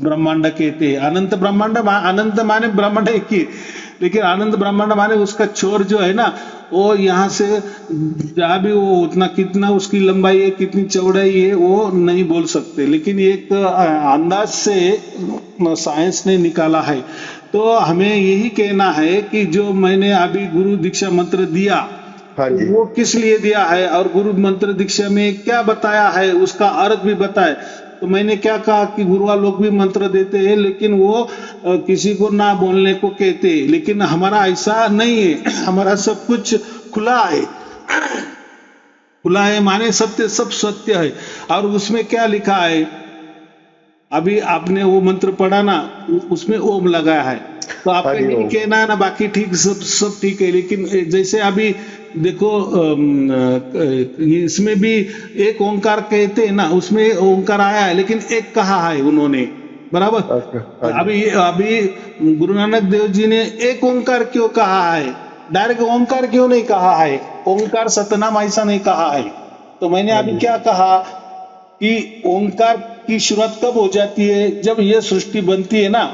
ब्रह्मांड कहते हैं। अनंत ब्रह्मांड, अनंत माने ब्रह्मांड एक ही, लेकिन अनंत ब्रह्मांड माने उसका छोर जो है ना, वो यहाँ से जहाँ भी वो उतना, कितना उसकी लंबाई है, कितनी चौड़ाई है, वो नहीं बोल सकते, लेकिन एक अंदाज से साइंस ने निकाला है। तो हमें यही कहना है कि जो मैंने अभी गुरु दीक्षा मंत्र दिया,
हाँ जी
वो किस लिए दिया है और गुरु मंत्र दीक्षा में क्या बताया है, उसका अर्थ भी बताए। तो मैंने क्या कहा कि गुरुआ लोग भी मंत्र देते हैं, लेकिन वो किसी को ना बोलने को कहते हैं, लेकिन हमारा ऐसा नहीं है। हमारा सब कुछ खुला है। खुला है माने सत्य, सब सत्य है। और उसमें क्या लिखा है, अभी आपने वो मंत्र पढ़ा ना, उसमें ओम लगा है। तो आपका
हाँ जी,
यही
ओम।
कहना है ना, बाकी ठीक, सब ठीक है। लेकिन जैसे अभी देखो, इसमें भी एक ओंकार कहते हैं ना, उसमें ओंकार आया है, लेकिन एक कहा है उन्होंने, बराबर।
अच्छा हाँ जी
अभी गुरु नानक देव जी ने एक ओंकार क्यों कहा है, डायरेक्ट ओंकार क्यों नहीं कहा है, ओंकार सतनाम ऐसा नहीं कहा है। तो मैंने
हाँ
अभी
जी
क्या कहा कि ओंकार की शुरुआत कब हो जाती है, जब ये सृष्टि बनती है ना,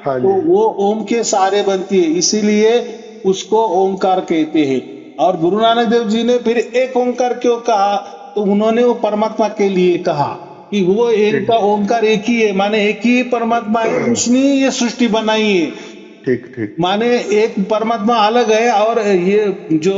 हाँ
तो
जी
वो ओम के सहारे बनती है, इसीलिए उसको ओंकार कहते हैं। और गुरु नानक देव जी ने फिर एक ओंकार क्यों कहा, तो उन्होंने वो परमात्मा के लिए कहा कि वो इनका ओंकार एक ही है, माने एक ही परमात्मा है, उसने ये सृष्टि बनाई है।
ठीक ठीक
माने एक परमात्मा अलग है, और ये जो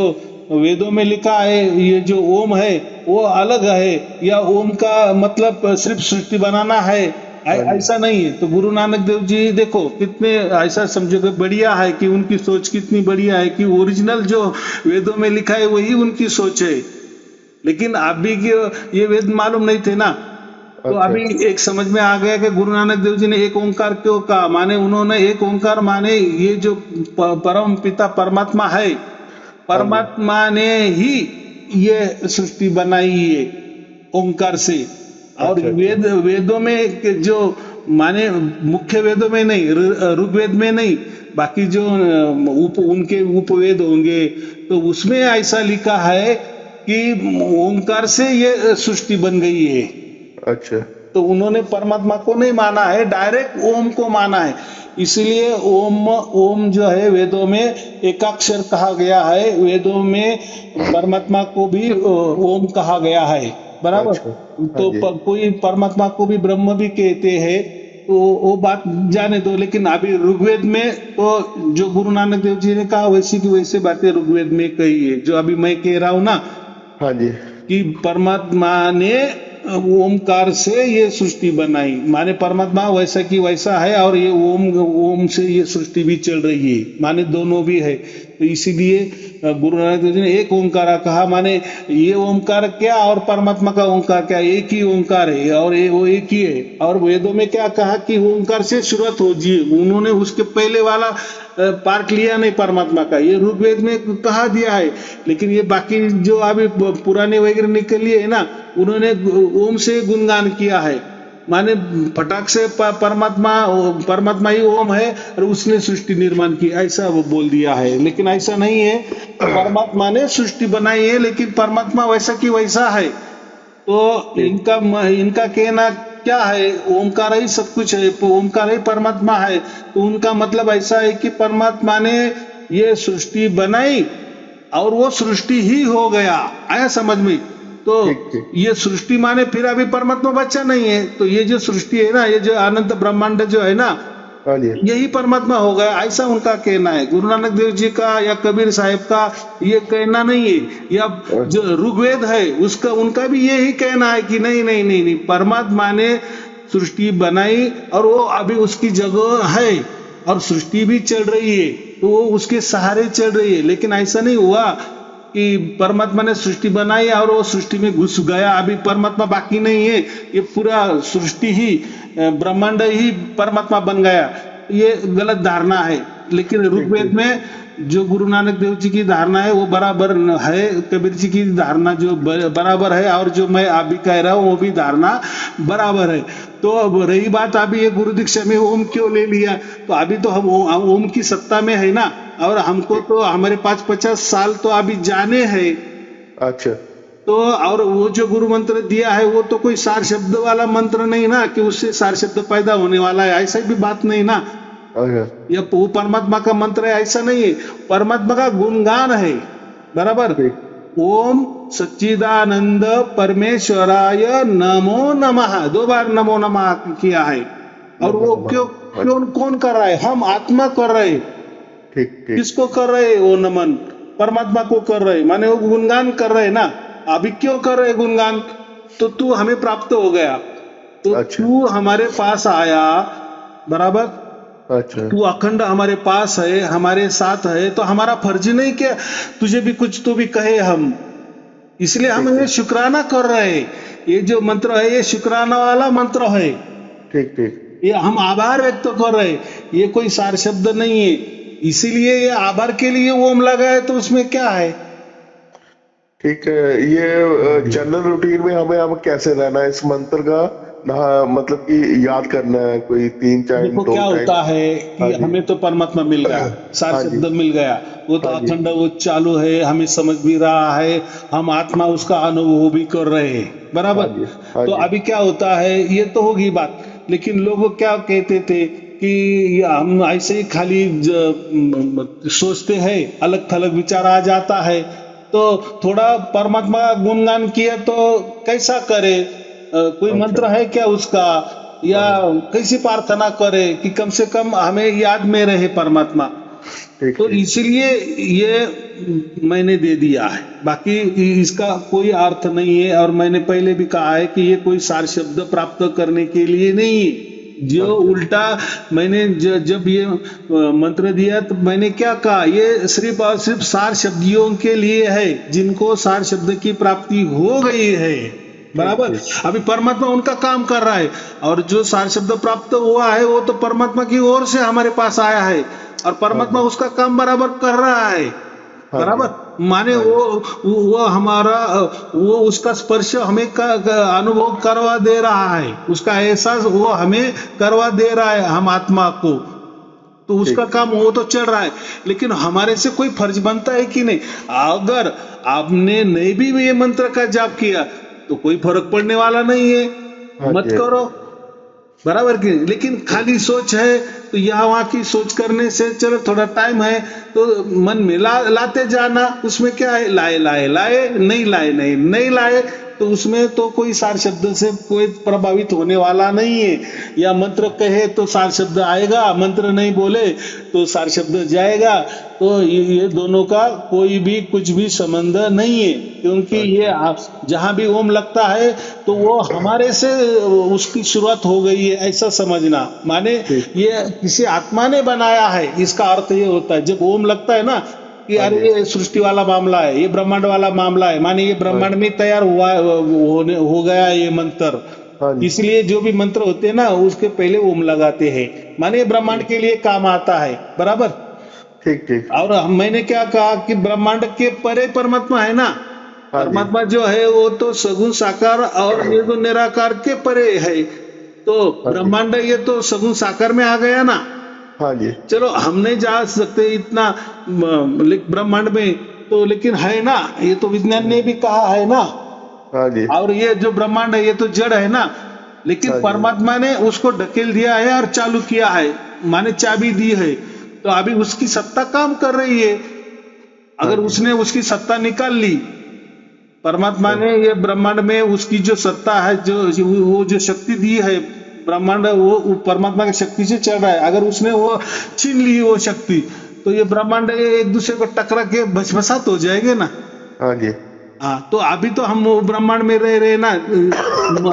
वेदों में लिखा है, ये जो ओम है वो अलग है, या ओम का मतलब सिर्फ सृष्टि बनाना है, ऐसा नहीं है। तो गुरु नानक देव जी देखो कितने, ऐसा समझो कि बढ़िया है कि उनकी सोच कितनी बढ़िया है कि ओरिजिनल जो वेदों में लिखा है वही उनकी सोच है। लेकिन अभी के ये वेद मालूम नहीं थे ना, तो
अच्छा
अभी एक समझ में आ गया कि गुरु नानक देव जी ने एक ओंकार क्यों कहा, माने उन्होंने एक ओंकार माने ये जो परम पिता परमात्मा है,
हाँ जी
परमात्मा ने ही ये सृष्टि बनाई है ओंकार से। और
अच्छा अच्छा
वेदों में जो माने मुख्य वेदों में नहीं, ऋग्वेद में नहीं, बाकी जो उनके उपवेद होंगे, तो उसमें ऐसा लिखा है कि ओंकार से ये सृष्टि बन गई है।
अच्छा
तो उन्होंने परमात्मा को नहीं माना है, डायरेक्ट ओम को माना है। इसलिए ओम जो है वेदों में एकाक्षर कहा गया है, वेदों में परमात्मा को भी ओम कहा गया है, बराबर।
अच्छा हाँ
तो
जी
कोई परमात्मा को भी ब्रह्म भी कहते हैं, तो वो बात जाने दो। लेकिन अभी ऋग्वेद में तो जो गुरु नानक देव जी ने कहा वैसी की वैसे बातें ऋग्वेद में कही है, जो अभी मैं कह रहा हूं ना,
हाँ जी
कि परमात्मा ने ओमकार से ये सृष्टि बनाई, माने परमात्मा वैसा की वैसा है, और ये ओम से ये सृष्टि भी चल रही है, माने दोनों भी है। तो इसीलिए गुरु नानक देव जी ने एक ओंकार कहा, माने ये ओंकार क्या और परमात्मा का ओंकार क्या, एक ही ओंकार है, और वो एक ही है। और वेदों में क्या कहा कि ओंकार से शुरुआत हो जी, उन्होंने उसके पहले वाला पार्ट लिया नहीं परमात्मा का, ये ऋग्वेद में कहा दिया है। लेकिन ये बाकी जो अभी पुराने वगैरह निकल लिए है ना, उन्होंने ओम से गुणगान किया है, माने फटाक से परमात्मा ही ओम है और उसने सृष्टि निर्माण की, ऐसा वो बोल दिया है। लेकिन ऐसा नहीं है, परमात्मा ने सृष्टि बनाई है, लेकिन परमात्मा वैसा की वैसा है। तो इनका कहना क्या है, ओमकार ही सब कुछ है, ओमकार ही परमात्मा है। तो उनका मतलब ऐसा है कि परमात्मा ने ये सृष्टि बनाई और वो सृष्टि ही हो गया, आया समझ में। तो
ठीक ठीक
ये सृष्टि माने फिर अभी परमात्मा बच्चा नहीं है, तो ये जो सृष्टि है ना, ये जो अनंत ब्रह्मांड जो है ना,
हाँ जी
यही परमात्मा हो गया, ऐसा उनका कहना है। गुरु नानक देव जी का या कबीर साहिब का ये कहना नहीं है, या जो ऋग्वेद है उसका उनका भी यही कहना है कि नहीं नहीं नहीं नहीं, परमात्मा ने सृष्टि बनाई और वो अभी उसकी जगह है और सृष्टि भी चल रही है, तो वो उसके सहारे चल रही है। लेकिन ऐसा नहीं हुआ कि परमात्मा ने सृष्टि बनाई और वो सृष्टि में घुस गया, अभी परमात्मा बाकी नहीं है, ये पूरा सृष्टि ही ब्रह्मांड ही परमात्मा बन गया, ये गलत धारणा है। लेकिन
ठीक
ऋग्वेद
ठीक।
में जो गुरु नानक देव जी की धारणा है वो बराबर है, कबीर जी की धारणा जो बराबर है, और जो मैं अभी कह रहा हूँ वो भी धारणा बराबर है। तो अब रही बात, अभी ये गुरु दीक्षा में ओम क्यों ले लिया, तो अभी तो हम ओम की सत्ता में है ना, और हमको तो हमारे 5-50 साल तो अभी जाने हैं।
अच्छा
तो और वो जो गुरु मंत्र दिया है वो तो कोई सार शब्द वाला मंत्र नहीं ना, कि उससे सार शब्द पैदा होने वाला है, ऐसा भी बात नहीं ना।
अच्छा
ये वो परमात्मा का मंत्र है ऐसा नहीं है, परमात्मा का गुणगान है, बराबर।
ठीक।
ओम सच्चिदानंद परमेश्वराय नमो नमः, 2 बार नमो नमः किया है। और वो क्यों क्यों कौन कर रहा है, हम आत्मा कर रहे हैं।
ठीक ठीक।
किसको कर रहे हैं वो नमन, परमात्मा को कर रहे, माने वो गुणगान कर रहे ना। अभी क्यों कर रहे गुणगान, तो तू हमें प्राप्त हो गया, तो
अच्छा
तू हमारे पास आया, बराबर।
अच्छा
तू अखंड हमारे पास है, हमारे साथ है, तो हमारा फर्ज नहीं क्या तुझे भी कुछ तो भी कहे हम, इसलिए हम
ठीक
ये शुक्राना कर रहे हैं। ये जो मंत्र है ये शुक्राना वाला मंत्र है,
ठीक ठीक।
ये हम आभार व्यक्त कर रहे हैं, ये कोई सार शब्द नहीं है। इसीलिए ये आभार के लिए ओम लगा है, तो उसमें क्या है।
ठीक है, ये जनरल रूटीन में हमें अब कैसे रहना है इस मंत्र का, ना मतलब कि याद करना है कोई 3 टाइम
देखो
2
क्या
टाइम?
होता है
हाँ
कि
जी
हमें तो परमात्मा मिल गया, सार
हाँ जी
शब्द मिल गया, वो तो
हाँ जी
अखंड वो चालू है, हमें समझ भी रहा है, हम आत्मा उसका अनुभव भी कर रहे हैं,
हाँ
बराबर।
जी हाँ
तो
जी
अभी क्या होता है, ये तो होगी बात, लेकिन लोग क्या कहते थे कि हम ऐसे ही खाली सोचते हैं, अलग थलग विचार आ जाता है, तो थोड़ा परमात्मा का गुणगान किया तो कैसा करे, कोई
अच्छा
मंत्र है क्या उसका, या
हाँ
कैसी प्रार्थना करे कि कम से कम हमें याद में रहे परमात्मा।
ठीक
तो
ठीक।
इसलिए ये मैंने दे दिया है, बाकी इसका कोई अर्थ नहीं है, और मैंने पहले भी कहा है कि ये कोई सार शब्द प्राप्त करने के लिए नहीं है। जो
अच्छा
उल्टा मैंने जब ये मंत्र दिया तो मैंने क्या कहा, ये सिर्फ और सिर्फ सार शब्दियों के लिए है जिनको सार शब्द की प्राप्ति हो गई है,
ठीक
बराबर।
ठीक।
अभी परमात्मा उनका काम कर रहा है, और जो सार शब्द प्राप्त हुआ है वो तो परमात्मा की ओर से हमारे पास आया है, और
हाँ
परमात्मा
जी
उसका काम बराबर कर रहा है,
हाँ जी
बराबर। माने
हाँ जी
वो हमारा वो उसका स्पर्श हमें अनुभव करवा दे रहा है, उसका एहसास वो हमें करवा दे रहा है, हम आत्मा को, तो उसका
ठीक
काम वो तो चल रहा है। लेकिन हमारे से कोई फर्ज बनता है कि नहीं, अगर आपने नहीं भी ये मंत्र का जाप किया तो कोई फर्क पड़ने वाला नहीं है,
हाँ
मत
जी
करो, बराबर की नहीं? लेकिन खाली सोच है तो यहाँ वहां की सोच करने से चलो थोड़ा टाइम है तो मन में लाते जाना, उसमें क्या है, लाए लाए लाए, नहीं लाए नहीं नहीं लाए, तो उसमें तो कोई सार शब्द से कोई प्रभावित होने वाला नहीं है। या मंत्र कहे तो सार शब्द आएगा, मंत्र नहीं बोले तो सार शब्द जाएगा, तो ये दोनों का कोई भी कुछ भी संबंध नहीं है, क्योंकि ये जहां भी ओम लगता है तो वो हमारे से उसकी शुरुआत हो गई है, ऐसा समझना। माने
ठीक
ये किसी आत्मा ने बनाया है, इसका अर्थ ये होता है। जब ओम लगता है ना कि
हाँ
अरे
जी
ये सृष्टि वाला मामला है, ये ब्रह्मांड वाला मामला है, माने ये
हाँ
ब्रह्मांड में तैयार हुआ हो गया ये मंत्र,
हाँ जी
इसलिए जो भी मंत्र होते हैं ना उसके पहले ओम लगाते हैं, माने ये ब्रह्मांड के लिए काम आता है, बराबर।
ठीक ठीक।
और मैंने क्या कहा कि ब्रह्मांड के परे परमात्मा है ना,
हाँ जी
परमात्मा जो है वो तो सगुण साकार और निर्गुण निराकार के परे है, तो
हाँ जी
ब्रह्मांड ये तो सगुण साकार में आ गया ना।
हाँ जी
चलो हम नहीं जा सकते इतना ब्रह्मांड में, तो लेकिन है ना, ये तो विज्ञान ने भी कहा है ना।
हाँ जी
और ये जो ब्रह्मांड है ये तो जड़ है ना, लेकिन
हाँ जी
परमात्मा ने उसको ढकेल दिया है और चालू किया है, माने चाबी दी है, तो अभी उसकी सत्ता काम कर रही है।
हाँ
अगर
जी
उसने उसकी सत्ता निकाल ली, परमात्मा
हाँ
ने ये ब्रह्मांड में उसकी जो सत्ता है, वो जो शक्ति दी है, ब्रह्मांड वो परमात्मा की शक्ति से चल रहा है, अगर उसने वो छीन ली वो शक्ति, तो ये ब्रह्मांड एक दूसरे को टकरा के भस्मसात हो जाएंगे ना।
हाँ जी
हाँ, तो अभी तो हम वो ब्रह्मांड में रह रहे ना,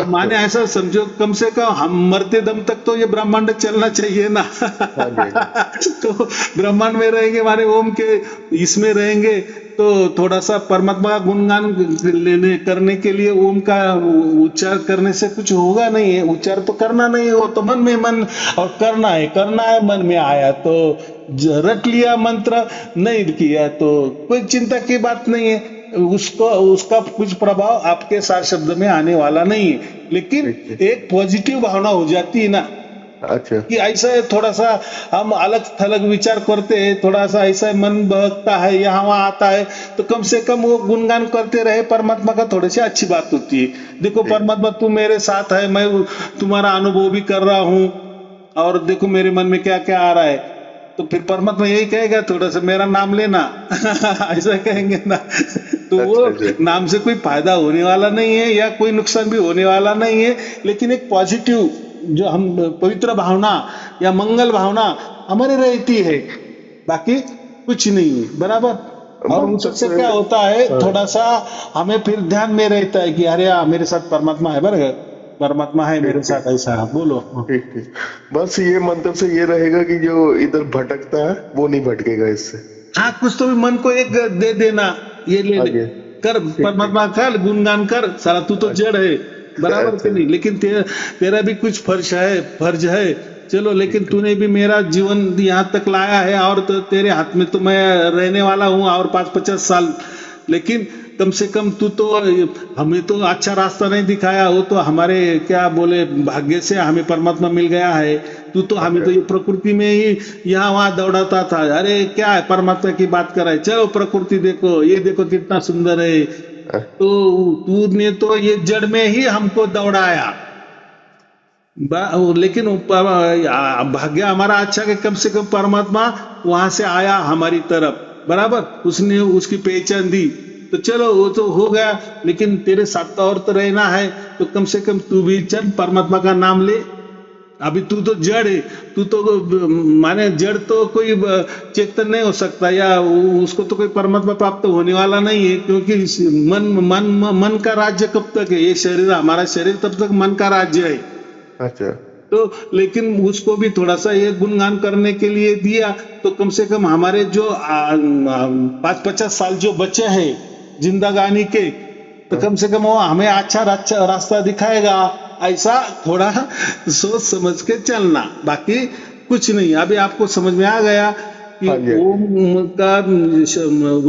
माने ऐसा समझो कम से कम हम मरते दम तक तो ये ब्रह्मांड चलना चाहिए ना।
हाँ जी
तो ब्रह्मांड में रहेंगे, माने ओम के इसमें रहेंगे, तो थोड़ा सा परमात्मा का गुणगान लेने करने के लिए ओम का उच्चार करने से कुछ होगा नहीं है, उच्चार तो करना नहीं हो तो मन में मन, और करना है मन में आया तो रट लिया मंत्र, नहीं किया तो कोई चिंता की बात नहीं है, उसको उसका कुछ प्रभाव आपके सार शब्द में आने वाला नहीं है। लेकिन एक पॉजिटिव भावना हो जाती है ना
अच्छा
कि ऐसा है, थोड़ा सा हम अलग थलग विचार करते हैं, थोड़ा सा ऐसा मन बहकता है, यहाँ वहाँ आता है, तो कम से कम वो गुणगान करते रहे परमात्मा का, थोड़ी सी अच्छी बात होती है। देखो परमात्मा तू मेरे साथ है, मैं तुम्हारा अनुभव भी कर रहा हूँ, और देखो मेरे मन में क्या क्या आ रहा है, तो फिर परमात्मा यही कहेगा थोड़ा सा मेरा नाम लेना ऐसा कहेंगे ना, तो वो नाम से कोई फायदा होने वाला नहीं है या कोई नुकसान भी होने वाला नहीं है। लेकिन एक पॉजिटिव जो हम पवित्र भावना या मंगल भावना हमारे रहती है, बाकी कुछ नहीं है, बराबर। और उससे क्या होता है, थोड़ा सा हमें फिर ध्यान में रहता है कि अरे मेरे साथ परमात्मा है, बराबर, परमात्मा है मेरे साथ, ऐसा बोलो।
ठीक ठीक, बस ये मंत्र से ये रहेगा कि जो इधर भटकता है वो नहीं भटकेगा इससे।
हाँ, कुछ तो भी मन को एक दे देना, ये ले ले कर, परमात्मा कर, गुणगान कर, सारा तू तो जड़ है, बराबर के नहीं, लेकिन तेरा भी कुछ फर्ज है, चलो, लेकिन तूने भी मेरा जीवन यहाँ तक लाया है, और तो तेरे हाथ में तो मैं रहने वाला हूँ और 5-50 साल, लेकिन कम से कम तू तो हमें तो अच्छा रास्ता नहीं दिखाया, वो तो हमारे क्या बोले भाग्य से हमें परमात्मा मिल गया है, तू तो हमें तो ये प्रकृति में ही यहाँ वहाँ दौड़ाता था, अरे क्या है परमात्मा की बात कर रहा है, चलो प्रकृति देखो, ये देखो कितना सुंदर है, तो तूने तो ये जड़ में ही हमको दौड़ाया, लेकिन भाग्य हमारा अच्छा कि कम से कम परमात्मा वहां से आया हमारी तरफ, बराबर, उसने उसकी पहचान दी, तो चलो वो तो हो गया, लेकिन तेरे साथ और तो रहना है, तो कम से कम तू भी चल परमात्मा का नाम ले। अभी तू तो जड़ है, तू तो माने जड़ तो कोई चेतन नहीं हो सकता, या उसको तो कोई परमात्मा प्राप्त होने वाला नहीं है, क्योंकि मन का राज्य कब तक है, ये शरीर हमारा शरीर तब तक मन का राज्य है।
अच्छा,
तो लेकिन उसको भी थोड़ा सा ये गुणगान करने के लिए दिया, तो कम से कम हमारे जो 5-50 साल जो बचे हैं जिंदगानी के, तो कम से कम वो हमें अच्छा रास्ता दिखाएगा, ऐसा थोड़ा सोच समझ के चलना, बाकी कुछ नहीं। अभी आपको समझ में आ गया कि ओम का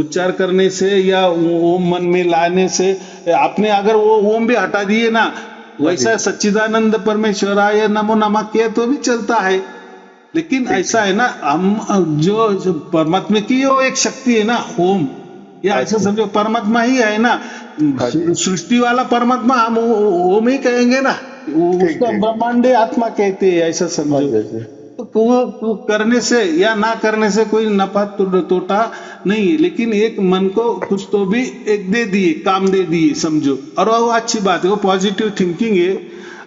उच्चार करने से या ओम मन में लाने से, आपने अगर वो ओम भी हटा दिए ना, वैसा सच्चिदानंद परमेश्वराय नमो नमः किया तो भी चलता है, लेकिन ऐसा है ना, हम जो परमात्मा की वो एक शक्ति है ना ओम, या ऐसा समझो परमात्मा ही है ना, सृष्टि वाला परमात्मा हम ओम ही कहेंगे ना, उसको ब्रह्मांडे आत्मा कहते हैं, ऐसा समझो। तो करने से या ना करने से कोई नफा तोटा नहीं है, लेकिन एक मन को कुछ तो भी एक दे दिए, काम दे दिए, समझो, और वो अच्छी बात है, वो पॉजिटिव थिंकिंग है,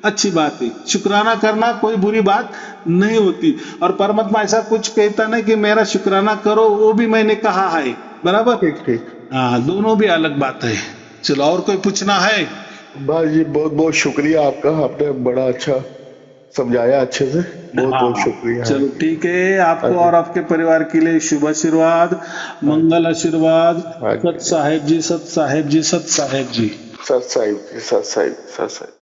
अच्छी बात है, शुक्राना करना कोई बुरी बात नहीं होती, और परमात्मा ऐसा कुछ कहता नहीं कि मेरा शुक्राना करो, वो भी मैंने कहा है, बराबर, ठीक ठीक, हाँ, दोनों भी अलग बात है। चलो, और कोई पूछना है?
बस जी, बहुत बहुत शुक्रिया आपका, आपने बड़ा अच्छा समझाया अच्छे से, बहुत बहुत शुक्रिया।
चलो ठीक है, आपको और आपके परिवार के लिए शुभ आशीर्वाद, मंगल आशीर्वाद, सत साहेब जी, सत साहेब जी, सत साहेब जी,
सत साहिब जी, सत साहिब, सत साहिब।